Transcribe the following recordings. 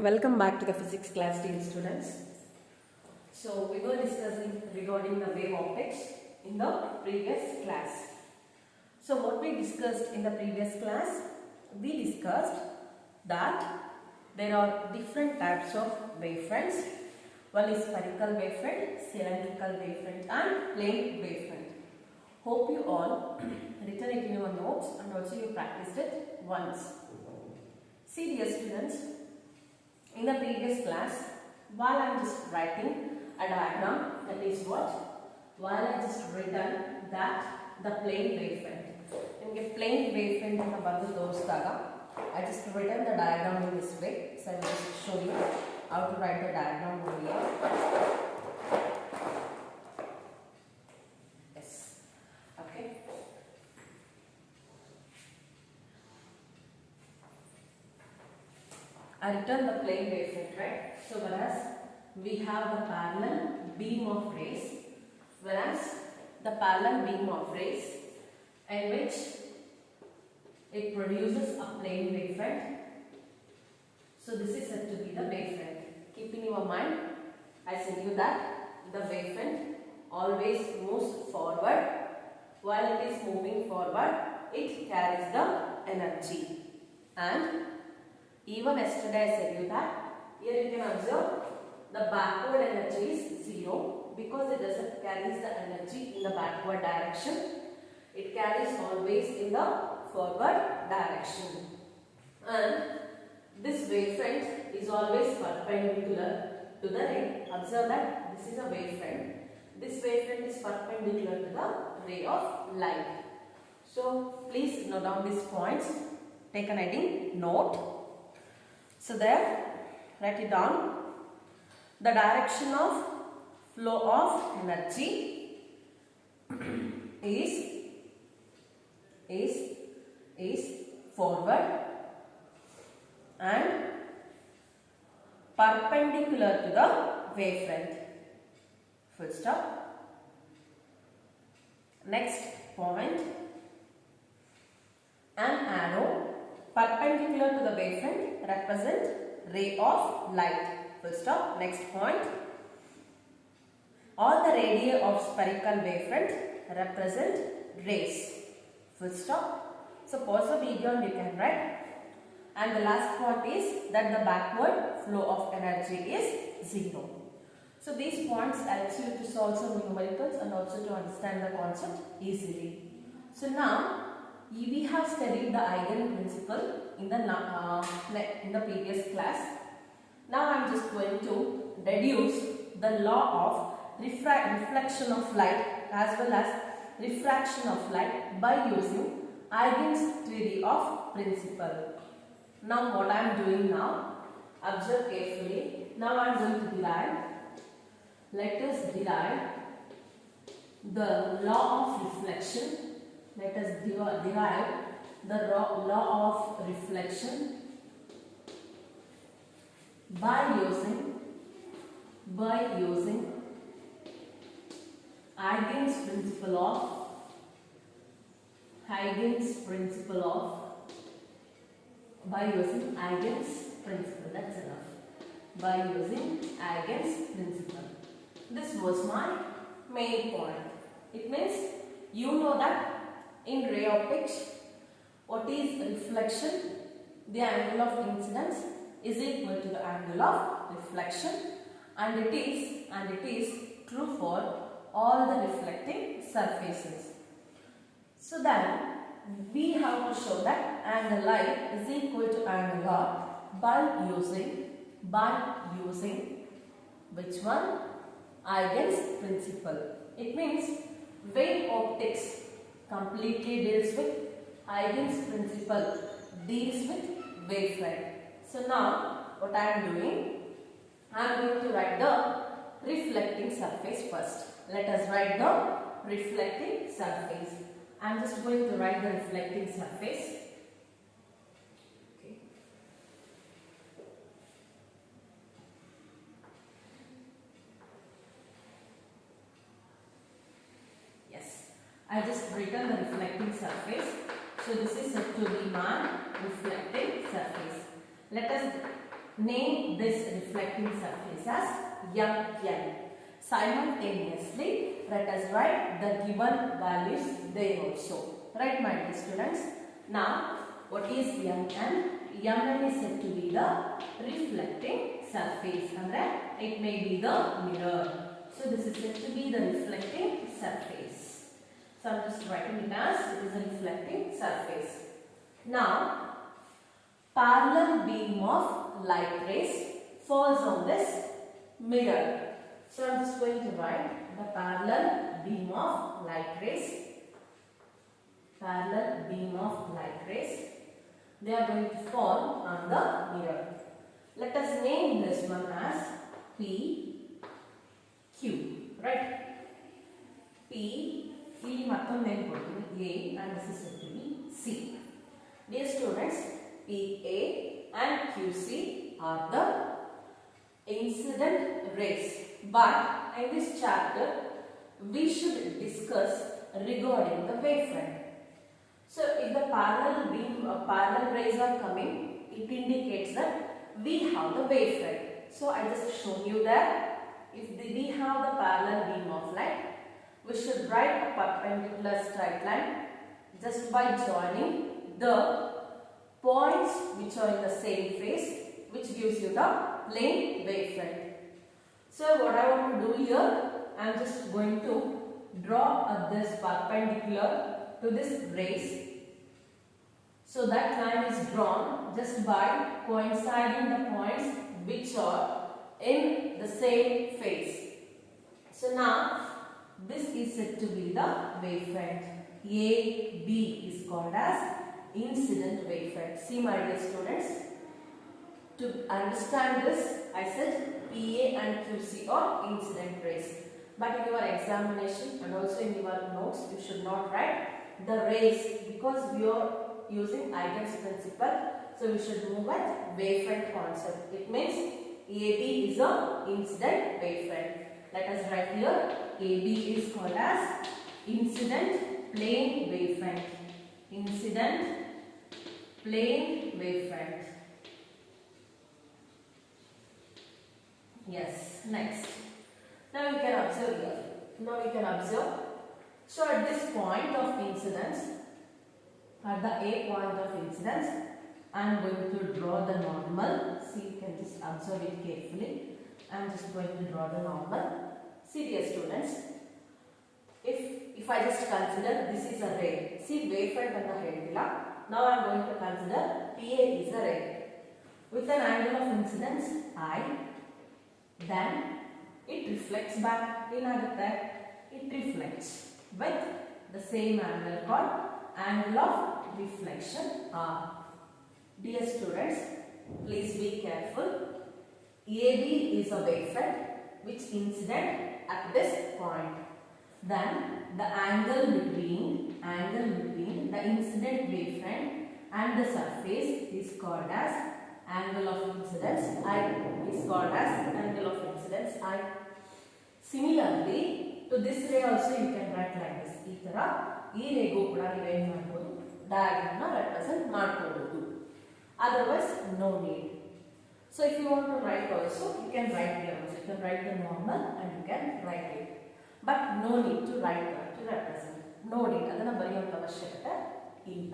Welcome back to the physics class, dear students. So we were discussing regarding the wave optics in the previous class. So what we discussed in the previous class, we discussed that there are different types of wavefronts. One is spherical wavefront, cylindrical wavefront and plane wavefront. Hope you all written it in your notes and also you practiced it once. See, dear students, in the previous class, while I am just writing a diagram, that is what? While I just written that the plane wavefront. In plane wavefront in the bubble tosidaga, I just written the diagram in this way. So I will just show you how to write the diagram over here. Yes. Okay. I written the plane wavefront, right? So whereas we have the parallel beam of rays, in which it produces a plane wavefront. So this is said to be the wavefront. Keep in your mind, I said you that the wavefront always moves forward. While it is moving forward, it carries the energy. And even yesterday I said you that here you can observe the backward energy is 0 because it doesn't carry the energy in the backward direction. It carries always in the forward direction. And this wavefront is always perpendicular to the ray. Observe that this is a wavefront. This wavefront is perpendicular to the ray of light. So please note down these points. Take an heading, note. So there, write it down. The direction of flow of energy is forward and perpendicular to the wavefront. Full stop. Next point, an arrow perpendicular to the wavefront represent ray of light. Full stop. Next point, all the radii of spherical wavefront represent rays. Full stop. So pause the video and you can write. And the last point is that the backward flow of energy is 0. So these points helps you to solve some numericals and also to understand the concept easily. So now we have studied the eigen principle in the previous class. Now I am just going to deduce the law of reflection of light as well as refraction of light by using Eigen's theory of principle. Now what I am doing now, observe carefully. Now I am going to derive. Let us derive the law of reflection. Let us derive the law of reflection by using Eigen's principle. That's enough. By using Eigen's principle. This was my main point. It means you know that in ray optics, what is reflection? The angle of incidence is equal to the angle of reflection, and it is true for all the reflecting surfaces. So then we have to show that angle I is equal to angle R by using which one? Eigen's principle. It means wave optics completely deals with Eigen's principle, deals with wavefront. So now what I am doing, I am going to write the reflecting surface first. Let us write the reflecting surface. I am just going to write the reflecting surface. Okay. Yes, I just written the reflecting surface. So this is said to be my reflecting surface. Let us name this reflecting surface as MN. Simultaneously, let us write the given values there also. Right, my dear students? Now, what is MN? MN is said to be the reflecting surface. And it may be the mirror. So, this is said to be the reflecting surface. So, I am just writing it as it is a reflecting surface. Now, parallel beam of light rays falls on this mirror. So, I am just going to write the parallel beam of light rays. Parallel beam of light rays. They are going to fall on the mirror. Let us name this one as P, Q. Right? P, E, mattam name A, and this is said to be C. Dear students, PA and QC are the incident rays. But in this chapter, we should discuss regarding the wavefront. So, if the parallel beam or parallel rays are coming, it indicates that we have the wavefront. So, I just shown you that if we have the parallel beam of light, we should write a perpendicular straight line just by joining the points which are in the same phase, which gives you the plane wavefront. So, what I want to do here, I am just going to draw this perpendicular to this rays. So, that line is drawn just by coinciding the points which are in the same phase. So, now this is said to be the wavefront. AB is called as incident wavefront. See, my dear students, to understand this, I said PA and QC are incident rays. But in your examination and also in your notes, you should not write the rays because we are using Eigen's principle. So, we should move at wavefront concept. It means AB is a incident wavefront. Let us write here AB is called as incident plane wavefront. Incident plane wavefront. Yes, next. Now we can observe here. So at this point of incidence, at the A point of incidence, I am going to draw the normal. See, you can just observe it carefully. I am just going to draw the normal. See, dear students, if I just consider this is a ray. See, wavefront and the head. Now I am going to consider PA is a ray. With an angle of incidence I, then it reflects back in it reflects with the same angle called angle of reflection R. Dear students, please be careful. AB is a wavefront which incident at this point. Then the angle between the incident wavefront and the surface is called as angle of incidence I. Similarly, to this ray also you can write like this. Ee ray go kuda ನೀವು ಏನು ಮಾಡಬಹುದು, diagram na represent ಮಾಡಬಹುದು. Otherwise, no need. So, if you want to write also, you can write here also. You can write the normal and you can write it. But no need to write that to represent. No need. ಅದನ್ನ ಬರೆಯುವಂತ ಅವಶ್ಯಕತೆ ಇಲ್ಲ.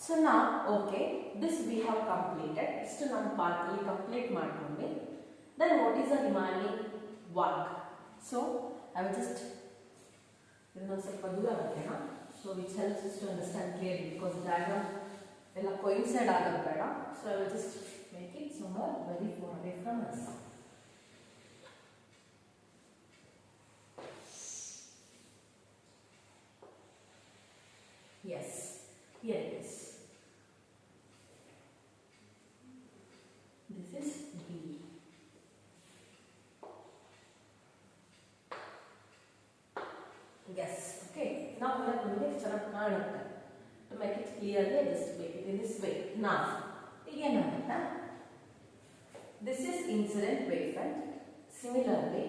So now, okay, this we have completed. Just now partly complete ಮಾಡ್ಕೊಂಡ್ವಿ. Then what is the remaining work? So I will just ಇದನ್ನ ಸ್ವಲ್ಪ ದೂರ ಬರೆಯೋಣ. So which helps us to understand clearly because the diagram ಎಲ್ಲ coincide ಆಗೋದು ಬೇಡ. So I will just make it somewhere very far away from us. Yes, here it is. This is B. Yes, okay. Now we are going to make it clearly, just make it in this way. Now, again, this is incident wavefront. Similarly,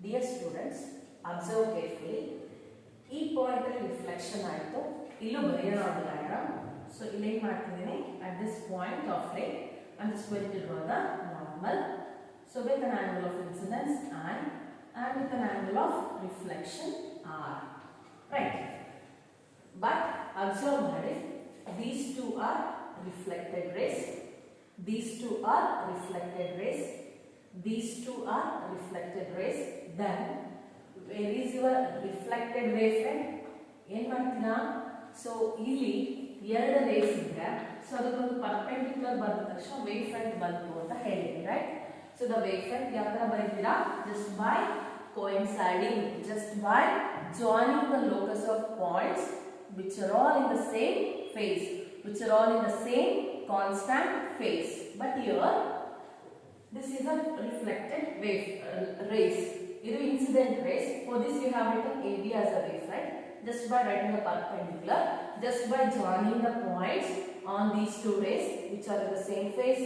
dear students, observe carefully. E point reflection ಆಯಿತು. ಇಲ್ಲೂ ಬರೆಯೋಣ diagram. So, ಇಲ್ಲಿ ಏನು ಮಾಡ್ತಿದ್ದೀನಿ at this point of ray, I'm just going to draw the normal. So with an angle of incidence I and with an angle of reflection R. Right. But observe that these two are reflected rays. These two are reflected rays. These two are reflected rays. Then where is your reflected wavefront? ಏನು ಮಾಡ್ತೀರಾ? So ಇಲ್ಲಿ ಎರಡು race ಇದ್ರೆ so ಅದಕ್ಕೊಂದು perpendicular ಬಂದ ತಕ್ಷಣ wave front ಬಂತು ಅಂತ ಹೇಳಿದ್ವಿ, right? So the wave front ಯಾವ ತರ ಬರೀತೀರಾ? Just by coinciding, just by joining the locus of points which are all in the same phase, which are all in the same constant phase. But here this is a reflected wave rays. This is incident rays. For this you have written AB as a wavefront. Just by writing a perpendicular, just by joining the points on these two rays which are in the same phase.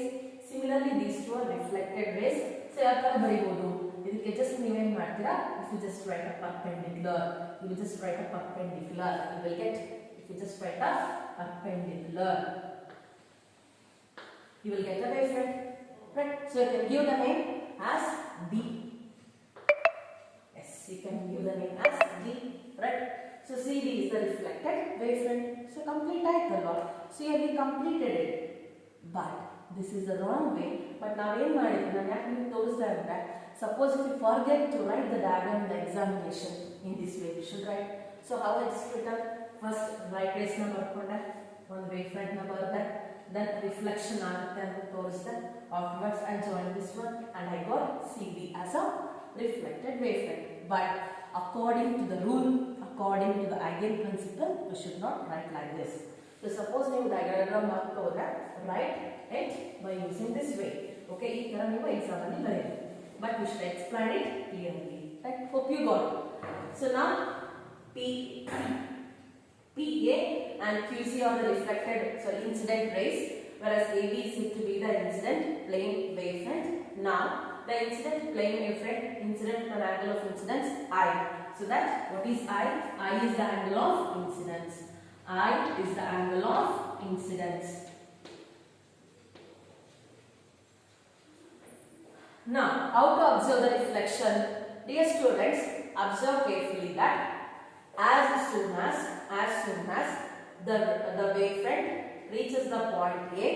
Similarly, these two are reflected rays. So ಯಾವ ತರ ಬರೀಬಹುದು? ಇದಕ್ಕೆ just ನೀವೇನು ಮಾಡ್ತೀರಾ? If you just write a perpendicular, you will just write a perpendicular. You will get, if you just write a perpendicular, you will get a wavefront. Right? So you can give the name as D. Yes, you can give the name as D. Right? So CD is the reflected wavefront. So complete ಆಯ್ತಲ್ವಾ? So here we completed it. But this is the wrong way. But now ಏನು ಮಾಡಿದ್ವಿ? ನಾನು ಯಾಕೆ ನಿಮಗೆ ತೋರಿಸ್ತಾ ಇದ್ದೆ? Suppose if you forget to write the diagram in the examination in this way, you should write. So how I just written? First right rays na ಬರ್ಕೊಂಡೆ, ಒಂದು wavefront na ಬರ್ದೆ, then reflection ಆಗುತ್ತೆ ಅಂತ ತೋರಿಸ್ದೆ. Afterwards I joined this one and I got CD as a reflected wavefront. But according to the rule, according to the eigen principle, we should not write like this. So suppose ನೀವು diagram ಮಾಡ್ತಾ ಹೋದ್ರೆ write it by using this way. Okay, ಈ ತರ ನೀವು exam ಅಲ್ಲಿ ಬರೆಯಿರಿ. But we should explain it clearly. Right? Hope you got it. So now PA and QC are the reflected, so incident rays, whereas AB is said to be the incident plane wavefront. Now the incident plane wavefront, incident an angle of incidence I. So that what is I? I is the angle of incidence. I is the angle of incidence. Now, how to observe the reflection? Dear students, observe carefully that as soon as the wavefront reaches the point A,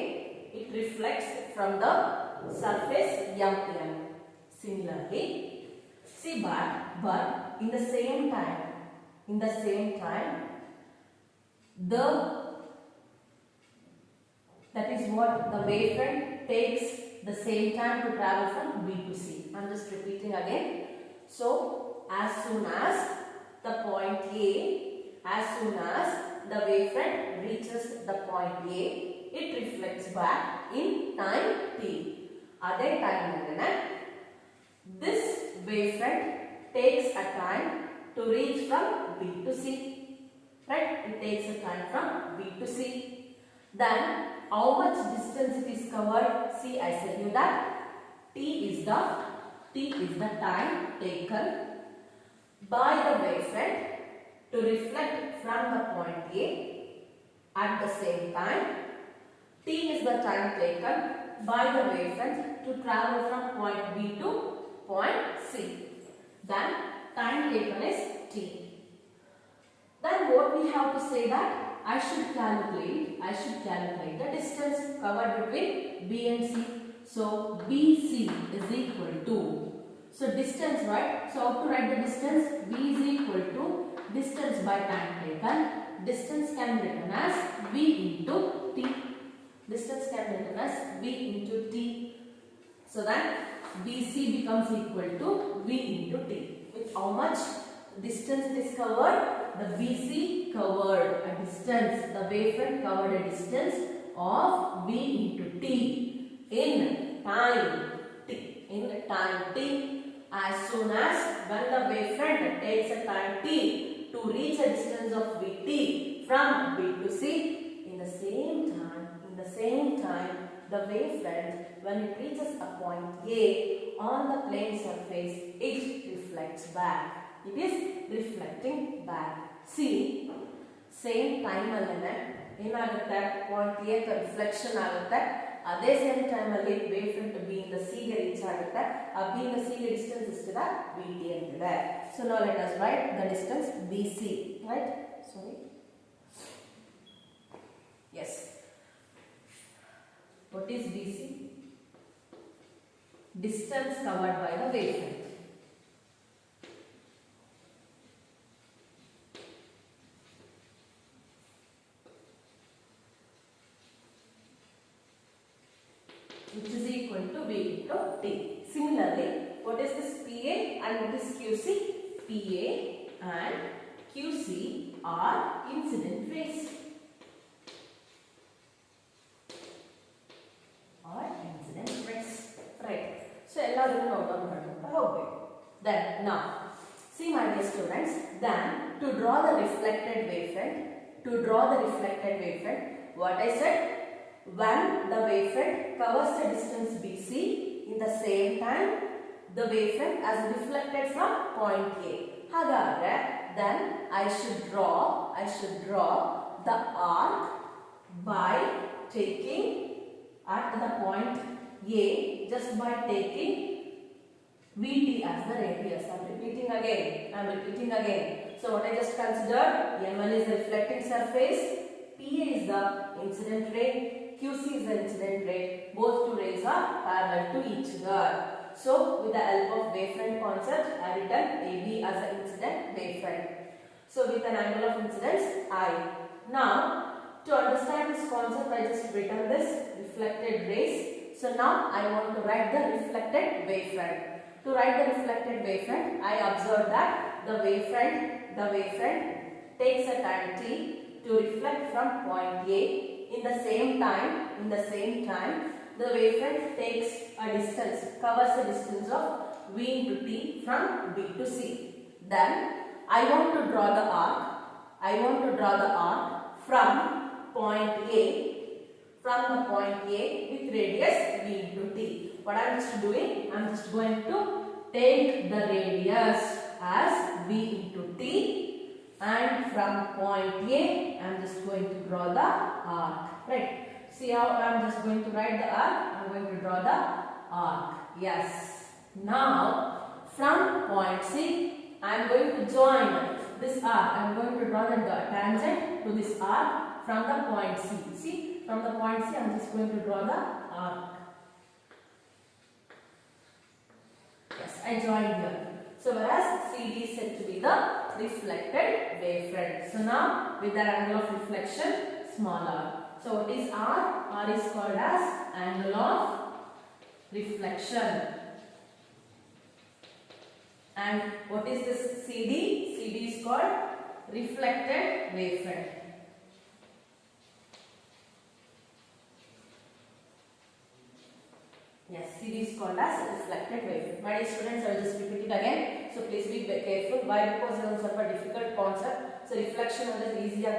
it reflects from the surface M. Similarly, see, but in the same time, that is what the wavefront takes the same time to travel from B to C. I am just repeating again. So as soon as the point A, as soon as the wavefront reaches the point A, it reflects back in time T. Other time this wavefront takes a time to reach from B to C. Right? It takes a time from B to C. Then how much distance it is covered? See, I said you that T is the time taken by the wavefront to reflect from the point A. At the same time, T is the time taken by the wavefront to travel from point B to point C. Then time taken is T. Then what we have to say that I should calculate the distance covered between B and C. So BC is equal to, so distance, right? So how to write the distance? B is equal to distance by time taken. Distance can be written as V into T. Distance can be written as V into T. So that BC becomes equal to V into T. With how much distance is covered? The BC covered a distance, the wavefront covered a distance of V into T in time T. In time T, as soon as when the wavefront takes a time T to reach a distance of Vt from B to C, in the same time, the wavefront, when it reaches a point A on the plane surface, it reflects back. It is reflecting back. See, same time alone ಏನಾಗುತ್ತೆ, point A reflection ಆಗುತ್ತೆ. ಅದೇ same time ಅಲ್ಲಿ wave front B ಇಂದ C ಗೆ reach ಆಗುತ್ತೆ. ಆ B ಇಂದ C ಗೆ ಡಿಸ್ಟೆನ್ಸ್ ಎಷ್ಟಿದೆ? VT ಅಂತಿದೆ. So now let us write the distance BC, right? Sorry. Yes. What is BC? Distance covered by the wavefront. Which is equal to V into T. Similarly, what is this PA and what is QC? PA and QC are incident rays. Right. So, ಎಲ್ಲಾದರೂ note down ಮಾಡ್ತಾ ಹೋಗಬೇಕು. Then now, see my dear students, then to draw the reflected wavefront, what I said, when the wavefront covers the distance BC, in the same time the wavefront as reflected from point A. Hagadre, then I should draw the arc by taking at the point A, just by taking VT as the radius. I am repeating again. So what I just considered, M1 is the reflecting surface, PA is the incident ray, QC is the incident ray. Both two rays are parallel to each other. So with the help of wavefront concept, I written AB as the incident wavefront. So with an angle of incidence I. Now to understand this concept, I just written this reflected rays. So now I want to write the reflected wavefront. To write the reflected wavefront, I observe that the wavefront takes a time t to reflect from point A. In the same time, the wavefront takes a distance, covers the distance of V into T from B to C. Then I want to draw the arc from point A, with radius V into T. What I am just doing, I am just going to take the radius as V into T, and from point A I am just going to draw the arc. Right? See how I am just going to write the arc? I am going to draw the arc. Yes. Now from point C I am going to join this arc. I am going to draw the tangent to this arc from the point C. See, from the point C I am just going to draw the arc. Yes, I joined here. So whereas CD is said to be the reflected wavefront. So now with the angle of reflection, small r. So what is R? R is called as angle of reflection. And what is this CD? CD is called reflected wavefront. Yes, CD is called as reflected wavefront. My dear students, I will just repeat it again. So please be careful. Why? Because it is a difficult concept. So reflection is easy but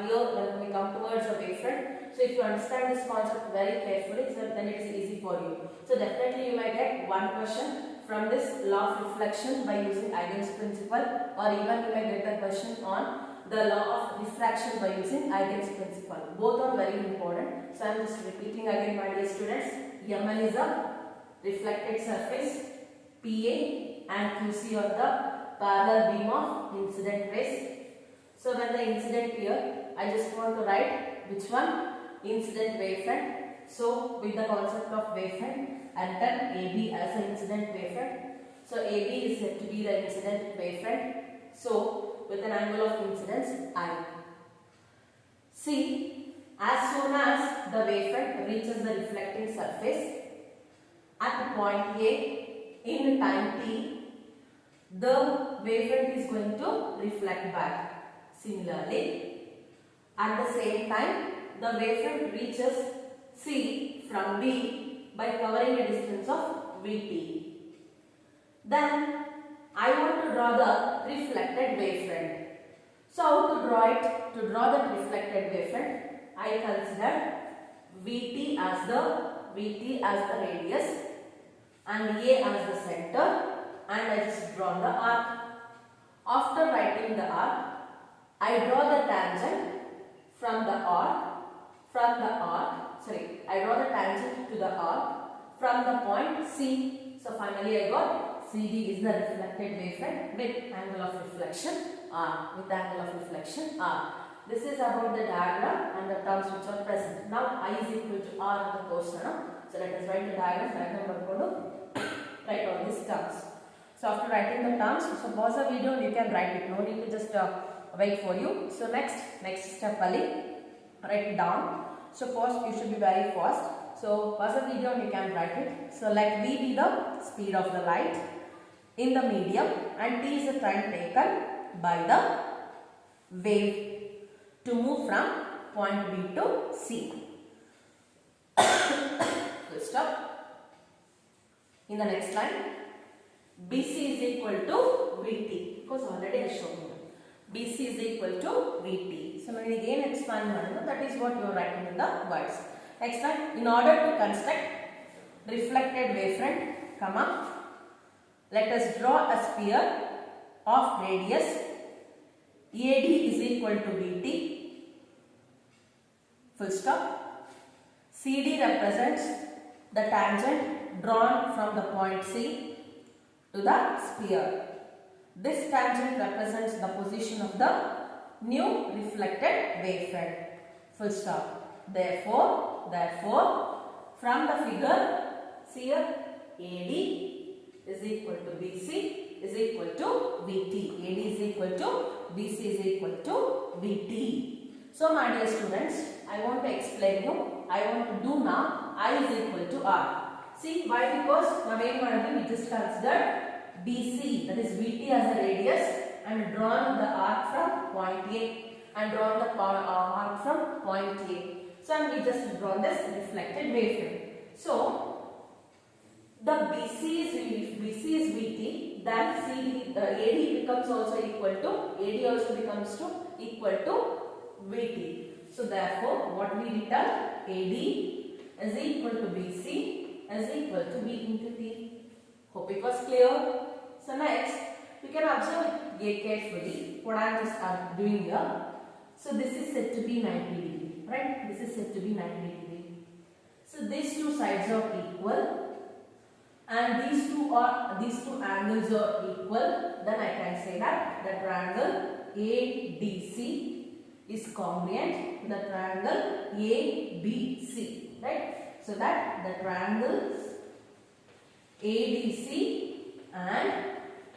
here when we come towards a wavefront, so if you understand this concept very carefully, so then it is easy for you. So definitely you might get one question from this law of reflection by using Eigen's principle, or even you may get the question on the law of diffraction by using Eigen's principle. Both are very important. So I am just repeating again, my dear students. M1 is a reflected surface, PA and QC are the parallel beam of incident rays. So when the incident here, I just want to write which one? Incident wavefront. So with the concept of wavefront, I written AB as an incident wavefront. So AB is said to be the incident wavefront. So with an angle of incidence I. See, as soon as the wavefront reaches the reflecting surface at point A in time t, the wavefront is going to reflect back. Similarly, at the same time, the wavefront reaches C from B by covering a distance of Vt. Then I want to draw the reflected wavefront. So how to draw it? To draw the reflected wavefront, I consider Vt as the radius and A as the center, and I just draw the arc. After writing the arc, I draw the tangent from the arc I draw the tangent to the arc from the point C. So finally I got CD is the reflected wavefront with angle of reflection R. This is about the diagram and the terms which are present. Now I is equal to R in the question. So let us write the diagram write all these terms. So after writing the terms, so pause the video and you can write it. No need to just wait for you. So next step Ali, write it down. So first you should be very fast. So pause the video and you can write it. So let V be the speed of the light in the medium and T is the time taken by the wave to move from point B to C. Full stop. In the next line, BC is equal to VT because already I showed you. BC is equal to VT. So now again expand that is what you are writing in the words. Next line, in order to construct reflected wavefront, let us draw a sphere of radius AD is equal to BT. Full stop. CD represents the tangent drawn from the point C to the sphere. This tangent represents the position of the new reflected wavefront. Full stop. Therefore, from the figure, see here, AD is equal to BC is equal to VT. AD is equal to BC is equal to VT. So my dear students, I want to explain you. I want to do now I is equal to R. See why? Because now we just considered BC, that is VT as a radius, and drawn the arc from point A and drawn the arc from point A. So and we just drawn this reflected wavefront. So the BC is VT, then CD AD becomes also equal to equal to VT. So therefore, what we written, AD is equal to BC is equal to V into T. Hope it was clear. So next, you can observe carefully what I am just doing here. So this is said to be 90 degree, right? This is said to be 90 degree. So these two sides are equal, and these two angles are equal. Then I can say that the triangle ADC is congruent to the triangle ABC, right? So that the triangles ADC and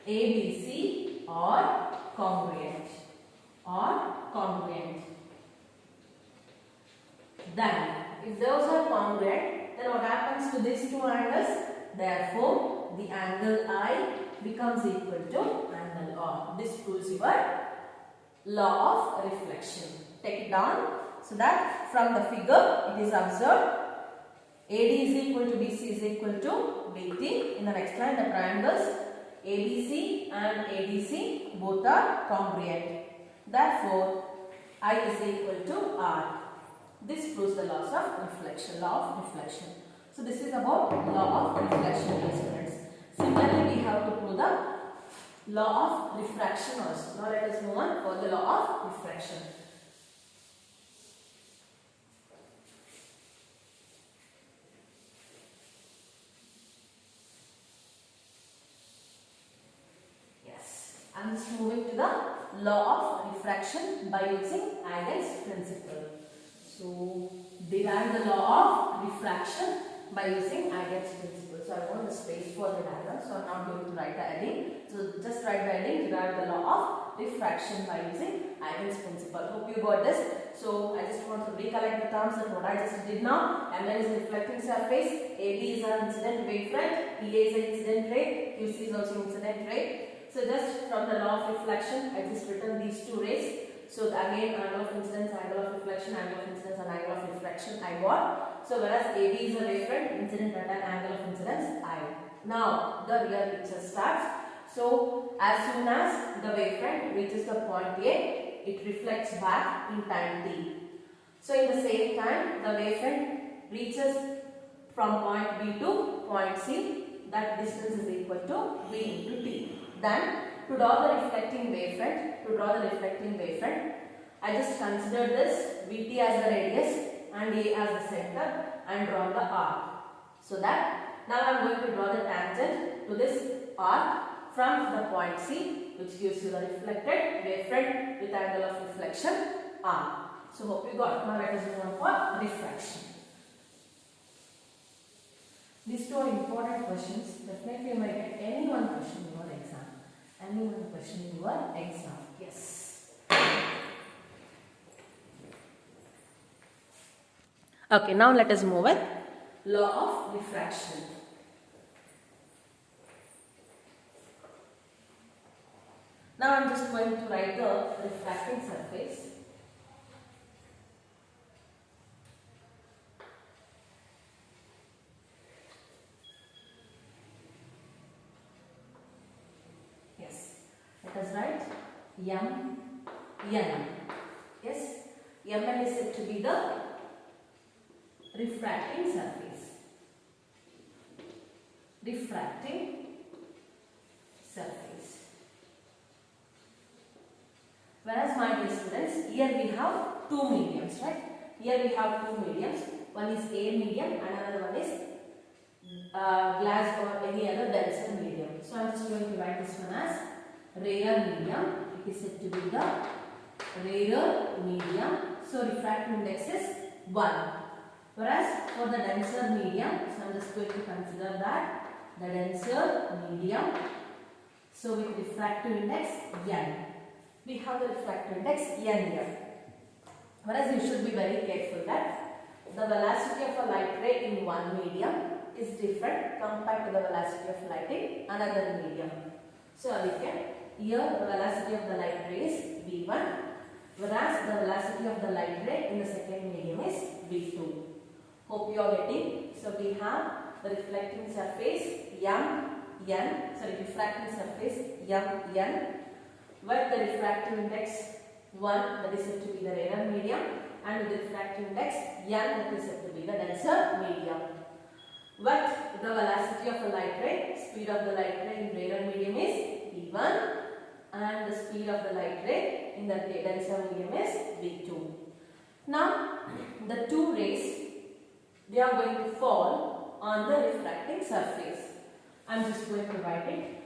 ABC are congruent. Then, if those are congruent, then what happens to these two angles? Therefore, the angle I becomes equal to angle R. This proves your law of reflection. Take it down so that from the figure it is observed AD is equal to BC is equal to BT. In the next line, the triangles ABC and ADC both are congruent. Therefore, I is equal to R. This proves the law of reflection. So this is about law of reflection, dear students. Similarly, we have to prove the law of refraction also. Now let us move on for the law of refraction. I am just moving to the law of refraction by using Eigen's principle. So, derive the law of refraction by using Eigen's principle. So, I want the space for the diagram. So, I am not going to write the heading. So, just write the heading, derive the law of refraction by using Eigen's principle. Hope you got this. So, I just want to recollect the terms that what I just did now. MN is reflecting surface, AB is an incident wavefront, PA is an incident ray, QC is also incident ray. So just from the law of reflection, I just written these two rays. So again, angle of incidence, angle of reflection, angle of incidence, and angle of refraction I got. So whereas AB is a wavefront, incident at an angle of incidence I. Now the real picture starts. So as soon as the wavefront reaches the point A, it reflects back in time t. So in the same time, the wavefront reaches from point B to point C. That distance is equal to V into t. Then, to draw the reflecting wavefront, I just consider this VT as the radius and A as the center and draw the arc. So that now I am going to draw the tangent to this arc from the point C, which gives you the reflected wavefront with angle of reflection R. So hope you got. Now let us move on for refraction. These two are important questions. Definitely you might get any one question in your exam. Any one question in your exam. Yes. Okay, now let us move with law of refraction. Now I am just going to write the refracting surface. Yes, let us write M, N. Yes, Mn is said to be the refracting surface. Refracting surface. Whereas my dear students, here we have two mediums, right? Here we have two mediums. One is A medium and another one is glass or any other denser medium. So I am just going to write this one as rarer medium. It is said to be the rarer medium. So refractive index is 1. Whereas for the denser medium, so I am just going to consider that the denser medium. So with refractive index N. We have the refractive index N here. Whereas you should be very careful that the velocity of a light ray in one medium is different compared to the velocity of light in another medium. So again, here the velocity of the light ray is V1, whereas the velocity of the light ray in the second medium is V2. Hope you are getting. So we have the reflecting surface refracting surface N, where the refractive index 1, that is said to be the rarer medium, and the refractive index N, that is said to be the denser medium. But the velocity of the light ray, speed of the light ray in rarer medium is V1, and the speed of the light ray in the denser medium is V2. Now, the two rays, they are going to fall on the refracting surface. I am just going to write it.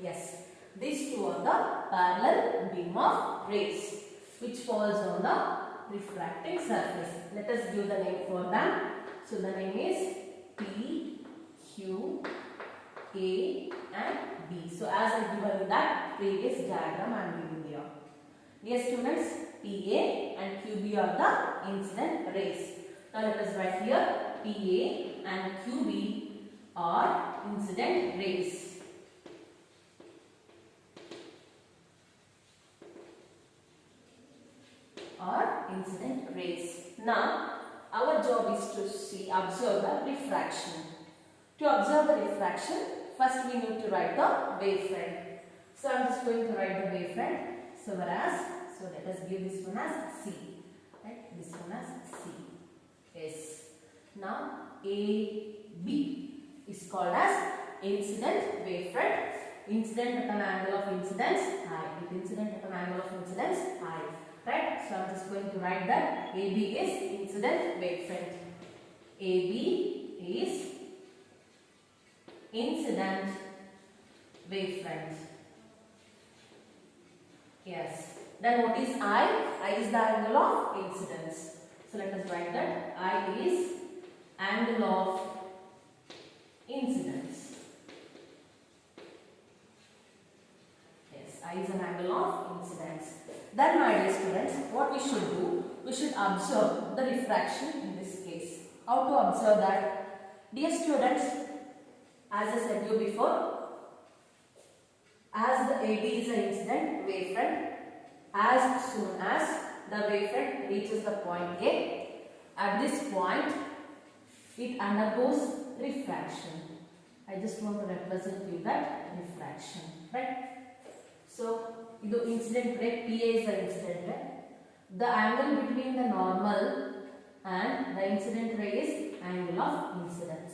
Yes, these two are the parallel beam of rays which falls on the refracting surface. Let us give the name for them. So the name is P, Q, A and B. So as I given in that previous diagram I am giving here. Dear students, PA and QB are the incident rays. Now let us write here PA and QB are incident rays. Or incident rays. Now our job is to observe the refraction. To observe the refraction, first we need to write the wavefront. So I am just going to write the wavefront. So let us give this one as C. Right? This one as C. Yes. Now AB is called as incident wavefront. Incident at an angle of incidence I. With incident at an angle of incidence I. Right? So I am just going to write that AB is incident wavefront. AB is incident wavefront. Yes. Then what is I? I is the angle of incidence. So let us write that I is angle of incidence. Yes, I is an angle of incidence. Then my dear students, what we should do? We should observe the refraction in this case. How to observe that? Dear students, as I said you before, as the AB is an incident wavefront, as soon as the wavefront reaches the point A, at this point it undergoes refraction. I just want to represent you that refraction, right? So the incident ray, PA is the incident ray. The angle between the normal and the incident ray is angle of incidence.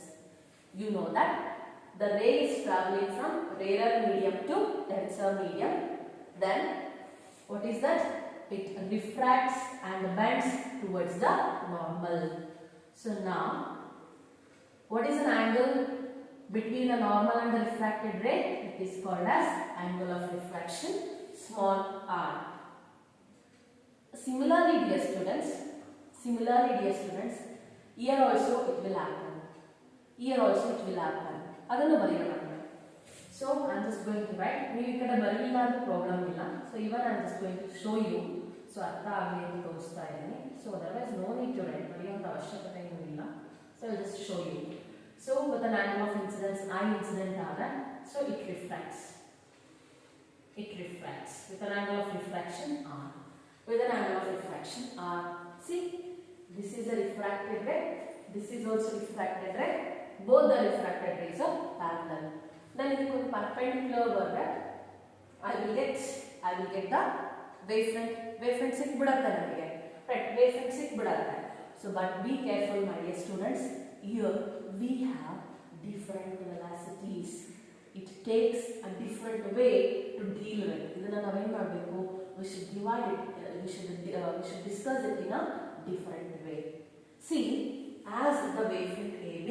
You know that the ray is travelling from rarer medium to denser medium. Then what is that? it refracts and bends towards the normal. So now, what is an angle between the normal and the refracted ray? It is called as angle of refraction, small r. Similarly, dear students, here also it will happen. Here also it will happen. Adannu bariyana. So I am just going to write. You ikkada barilla adu problem illa. So even I am just going to show you. So artha agli anta tooristaa ideni. So otherwise no need to write. Bariyanta avashyakate enu illa. So I will just show you. So with an angle of incidence I incident aada, so it refracts. It refracts with an angle of refraction r. With an angle of refraction r. See, this is a refracted ray. This is also refracted ray. Both the refracted rays are parallel. Then if you put perpendicular over that, I will get the wavefront. Wavefront sik bidatte namige. Right, wavefront sik bidatte. So but be careful, my dear students. Here we have different velocities. It takes a different way to deal with. Idanna navu ಏನು ಮಾಡಬೇಕು? We should divide it. We should discuss it in a different way. See, as the wavefront AB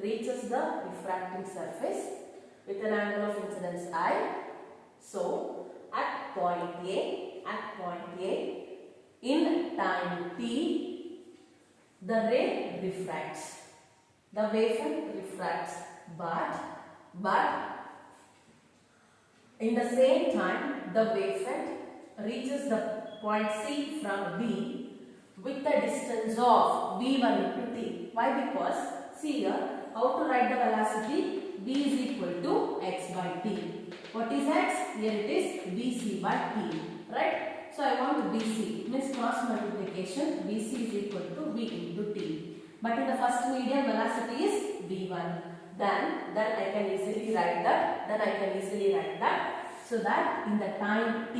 reaches the refracting surface with an angle of incidence I, so at point A, in time t, the ray refracts. The wavefront refracts, but in the same time, the wavefront reaches the point C from B with the distance of v1 into t. Why? Because see here, how to write the velocity? V is equal to x by t. What is x? Here it is bc by t. Right? So I want bc. It means cross multiplication. Bc is equal to v into t. But in the first medium, velocity is v1. Then I can easily write that. So that in the time t,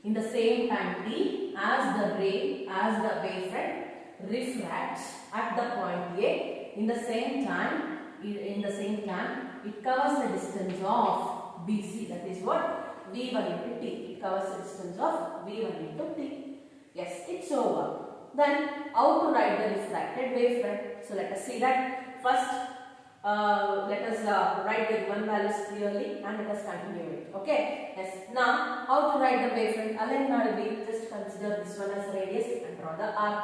in the same time t, as the wavefront refracts at the point A, in the same time it covers the distance of BC. That is what? V1 into t. It covers the distance of V1 into t. Yes, it's over. Then how to write the refracted wavefront? So let us see that. First, let us write the given values clearly and let us continue it. Okay? Yes. Now, how to write the wavefront? Align Nadavi, just consider this one as radius and draw the arc.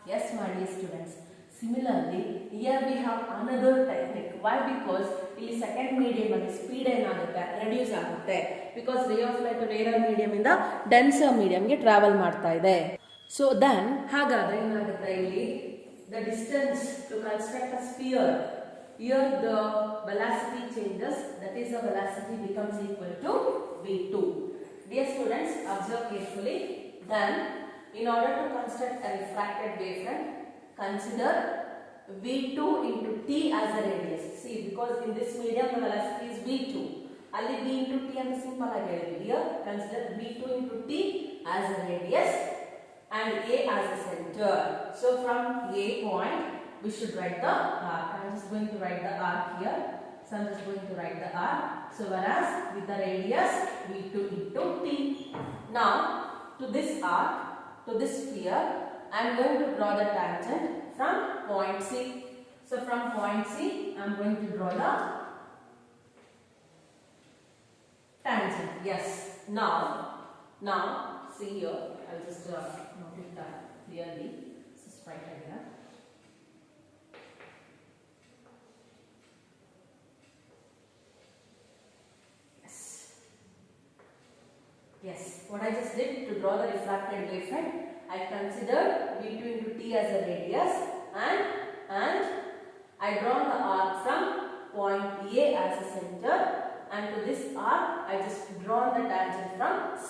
Yes, my dear students. Similarly, here we have another technique. Why? Because in second medium the speed reduce agutte. Because ray of light rarer medium inda denser medium ge travel ಮಾಡ್ತಾ ಇದೆ. So then, ಹಾಗಾದ್ರೆ ಏನಾಗುತ್ತೆ ಇಲ್ಲಿ? The distance to construct a sphere. Here the velocity changes, that is the velocity becomes equal to v2. Dear students, observe carefully. Then, in order to construct a refracted wavefront, consider v2 into t as a radius. See, because in this medium the velocity is v2. Ali v into t and simple again. Here, consider v2 into t as a radius and a as a center. So from a point, we should write the arc. I am just going to write the arc here. So I am just going to write the arc. So whereas with the radius v2 into t. Now to this arc, to this sphere, I am going to draw the tangent from point C. So from point C, I am going to draw the tangent. Yes. Now see here. I will just note it clearly. This is right here. Yes, what I just did to draw the refracted wavefront, I considered v2 into t as a radius and I drawn the arc from point A as a center, and to this arc I just drawn the tangent from C.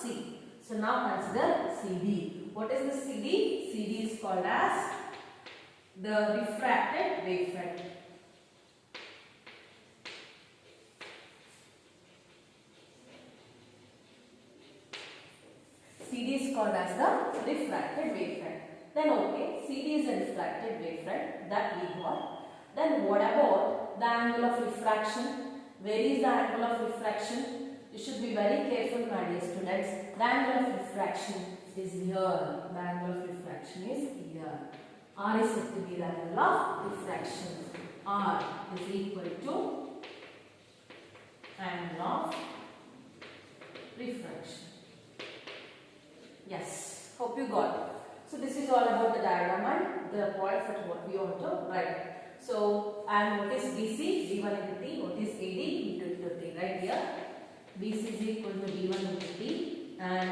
So now consider CD. What is the CD? CD is called as the refracted wavefront. CD is called as the refracted wavefront. Then okay, CD is a refracted wavefront that we got. Then what about the angle of refraction? Where is the angle of refraction? You should be very careful, my dear students. The angle of refraction is here. The angle of refraction is here. R is said to be the angle of refraction. R is equal to angle of refraction. Yes, hope you got it. So this is all about the diagram and the points that what we want to write. So, and what is BC? V1 into T. What is AD? V2 into T. Right here. BC is equal to V1 into T and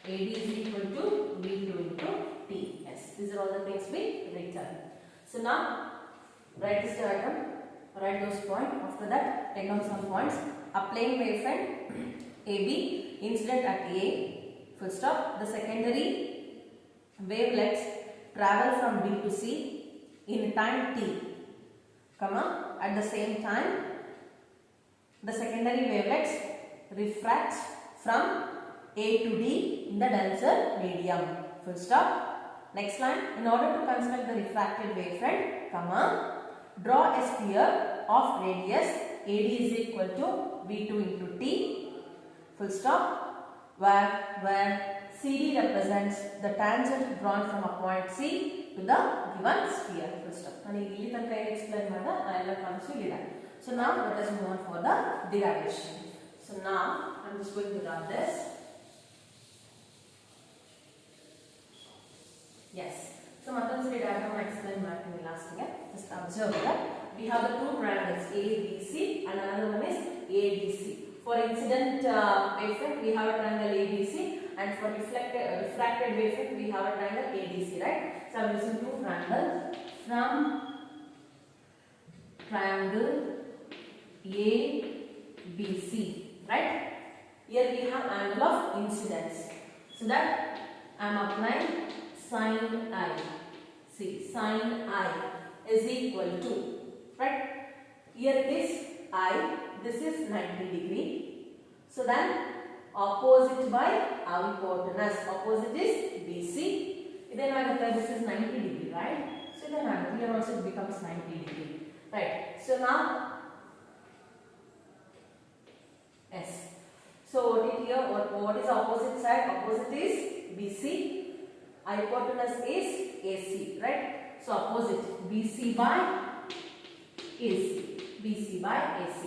AD is equal to V2 into T. Yes, these are all the things we written. So now, write this diagram, write those points. After that, take down some points. A plane wavefront AB, incident at A, full stop. The secondary wavelets travel from B to C in time T, comma, at the same time, the secondary wavelets refracts from A to D in the denser medium, full stop. Next line, in order to construct the refracted wavefront, comma, draw a sphere of radius AD is equal to V2 into T, full stop, where CD represents the tangent drawn from a point C to the given sphere, full stop. And ಇಲ್ಲಿ ತನಕ explain ಮಾಡಿದ ಎಲ್ಲ concept ಇದೆ. So now let us move on for the derivation. So now I am just going to draw this. Yes. So matlab sari diagram explain ಮಾಡ್ತೀನಿ last ಗೆ. Just observe that we have the two triangles ABC and another one is ADC. For incident wavefront we have a triangle ABC and for refracted wavefront we have a triangle ADC, right? So I am using two triangles from triangle ABC, right? Here we have angle of incidence. So that I am applying sin I. See, sin I is equal to, right? Here it is I, this is 90 degree. So then opposite by hypotenuse. Opposite is BC. Then this is 90 degree, right? So then here also it becomes 90 degree, right? So now, yes. So what is here? What is opposite side? Opposite is BC. Hypotenuse is AC, right? So opposite BC by AC. BC by AC.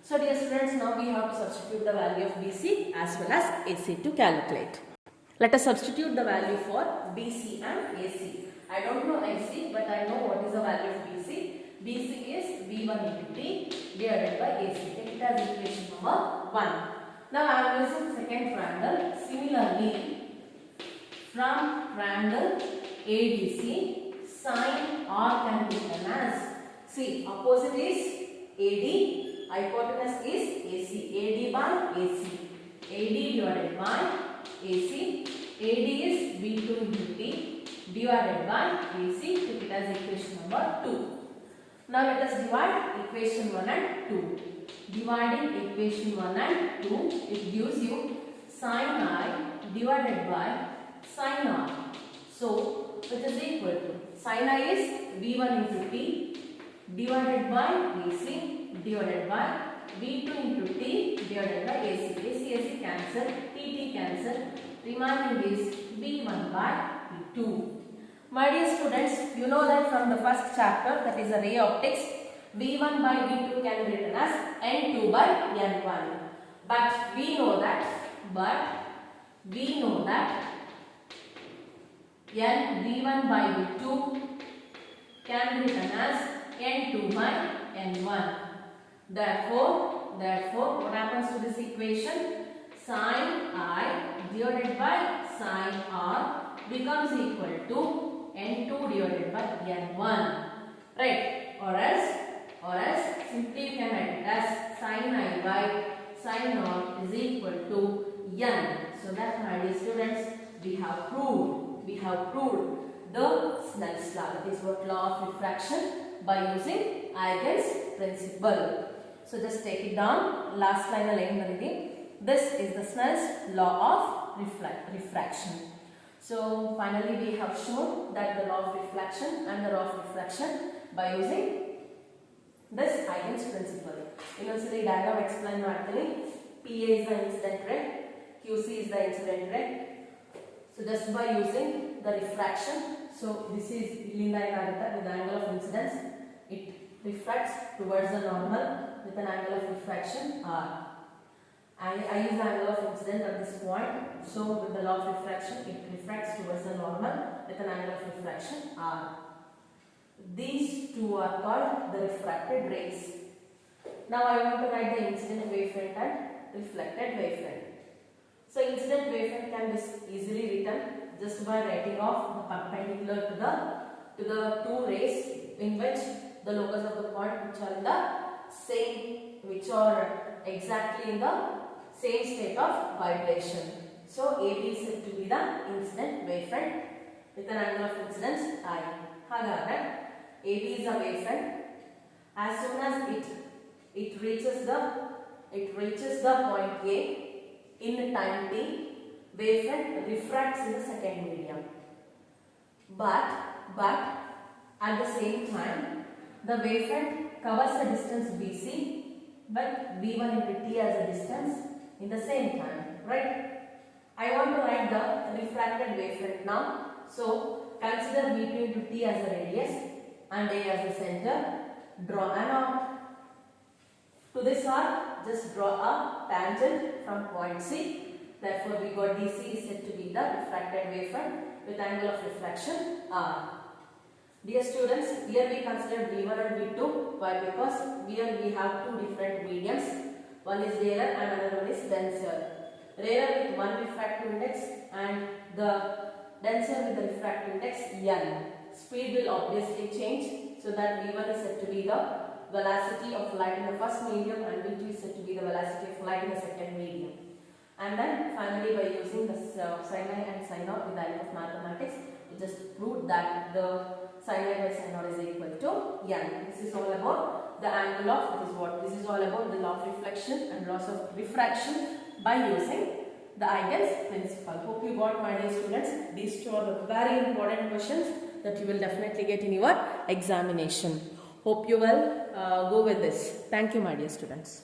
So dear students, now we have to substitute the value of BC as well as AC to calculate. Let us substitute the value for BC and AC. I don't know AC, but I know what is the value of BC. BC is V1 into T divided by AC. Take it as equation number 1. Now I am using second triangle. Similarly, from triangle ADC, sin R can be written as, see, opposite is AD, hypotenuse is AC. AD by AC. AD divided by AC. AD is V2 into T divided by AC. Take it as equation number 2. Now let us divide equation 1 and 2. Dividing equation 1 and 2, it gives you sin I divided by sin R. So it is equal to sin I is V1 into T divided by AC divided by V2 into T divided by AC. AC cancel, TT cancel, remaining is V1 by V2. My dear students, you know that from the first chapter, that is the ray optics, V1 by V2 can be written as N2 by N1. But we know that V1 by V2 can be written as N2 by N1. Therefore, what happens to this equation? Sin I divided by sin R becomes equal to N2 divided by N1, right? Or else simply you can write it as sin I by sin R is equal to N. So that, my dear students, we have proved the Snell's law. That is what? Law of refraction by using Eigen's principle. So just take it down. Last line alone. This is the Snell's law of refraction. So finally we have shown that the law of reflection and the law of refraction by using this Eigen's principle. Innocently diagram explain ಮಾಡ್ತೀನಿ. PA is the incident ray, QC is the incident ray. So So just by using the refraction, so this is with the angle of incidence, it refracts towards the normal with an angle of refraction r. I use the angle of incidence at this point, so with the law of refraction, it refracts towards the normal with an angle of refraction r. These two are called the refracted rays. Now I want to write the incident wavefront and reflected wavefront. So incident wavefront can be easily written just by writing off the perpendicular to the two rays in which the locus of the point which are in the same, which are exactly in the same state of vibration. So AB is said to be the incident wavefront with an angle of incidence I. Hagare AB is a wavefront. As soon as it reaches the point A in time t, wavefront refracts in the second medium. But at the same time, the wavefront covers the distance BC, but V1 into t as a distance in the same time, right? I want to write the refracted wavefront now. So consider V2 into t as a radius and A as the center. Draw an arc. To this arc, just draw a tangent from point C. Therefore, we got DC is said to be the refracted wavefront with angle of refraction R. Dear students, here we consider V1 and V2. Why? Because here we have two different mediums. One is rarer and another one is denser. Rarer with one refractive index and the denser with the refractive index N. Speed will obviously change, so that V1 is said to be the velocity of light in the first medium and V2 is said to be the velocity of light in the second medium. And then finally, by using the sin I and sin out with the help of mathematics, we just proved that the sin I by sin out is equal to N. This is all about the angle of, this is all about the law of reflection and laws of refraction by using the Eigen's principle. Hope you got, my dear students. These two are the very important questions that you will definitely get in your examination. Hope you will go with this. Thank you, my dear students.